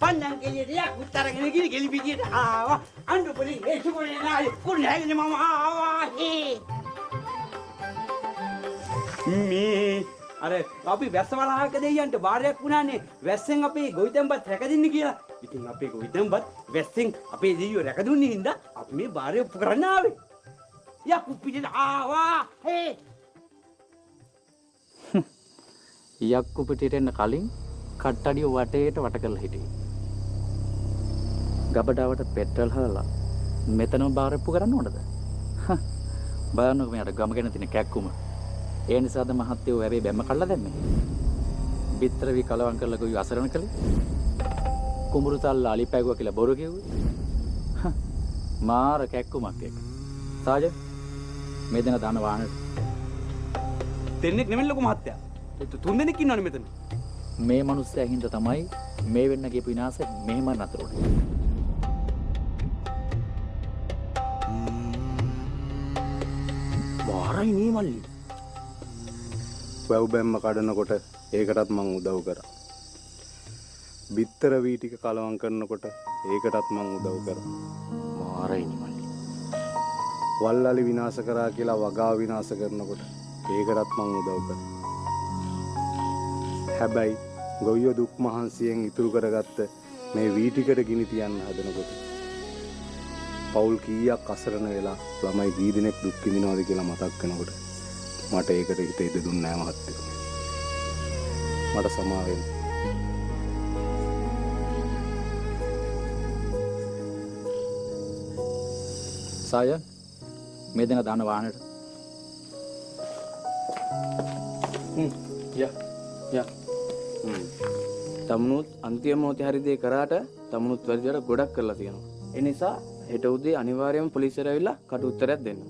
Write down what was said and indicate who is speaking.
Speaker 1: පන්දන් කෙලියට උත්තරගෙන ගිහි කෙලි පිටියට ආවා. අඬු පොලි ඒ සුකොනේ නාලේ කුණෑගෙන මම ආවා. මේ අර අපි වැස්ස වලහක දෙයියන්ට වාරයක් වුණානේ වැස්සෙන් අපේ ගොවිතැන්පත් රැකදින්න කියලා. ඉතින් අපේ ගොවිතැන්පත් වැස්සෙන් අපේ දෙයියෝ රැකදුන්නේ හින්දා අපි මේ වාරය ඔප්පු කරන්න ආවේ. යකු පිටියට ආවා.
Speaker 2: යක්කු පිටියට එන්න කලින් කට්ටඩිය වටේට වට කරලා හිටියේ. ගබඩාවට පෙට්‍රල් හලලා මෙතනම බාරප්පු කරන්න ඕනද? බලන්නකො මෙයාට ගම ගැන තියෙන කැක්කුම. ඒ නිසාද මහත්තයෝ වැවේ බැම්ම කඩලා දැම්මේ. බිත්තර වී කලවම් කරලා ගොවි අසරණ කළේ. කුඹුරු තල්ලා අලි පැගුවා කියලා බොරු කිව්වේ. මාර කැක්කුමක් එක. සාජ මේ දෙන දාන වාහනට.
Speaker 1: දෙන්නෙක් නෙමෙයි ලොකු මහත්තයා. තුන් දෙනෙක් ඉන්නවනේ මෙතන.
Speaker 2: මේ මිනිස්සයා හින්දා තමයි මේ වෙන්න ගියපු විනාශෙ මෙහෙම නතර වුනේ.
Speaker 1: වාරයි නේ මල්ලි.
Speaker 3: වැව් බැම්ම කඩනකොට ඒකටත් මං උදව් කරා. බිත්තර වී ටික කලවම් කරනකොට ඒකටත් මං උදව් කරා.
Speaker 2: වාරයි නේ මල්ලි.
Speaker 3: වල්ලාලි විනාශ කරා කියලා වගාව විනාශ කරනකොට ඒකටත් මං උදව් කරා. හැබැයි ගොවියෝ දුක් මහන්සියෙන් ඉතුරු කරගත්ත මේ වී ටිකට ගිනි තියන්න හදනකොට පවුල් කීයක් අසරණ වෙලා ළමයි කී දෙනෙක් දුක් විඳිනවද කියලා මතක් වෙනකොට මට ඒකට හිත ඉද දුන්නේ නැහැ මහත්තයෝ. මට සමා වෙන්න.
Speaker 2: සාය මේ දෙන දාන වාහනට.
Speaker 4: යා තමුණුත් අන්තිම මොහොතේ හරි දේ කරාට තමුණුත් වැඩියට ගොඩක් කරලා තියෙනවා. ඒ නිසා හෙට උදේ අනිවාර්යයෙන්ම පොලිසියට ඇවිල්ලා කට උත්තරයක් දෙන්න.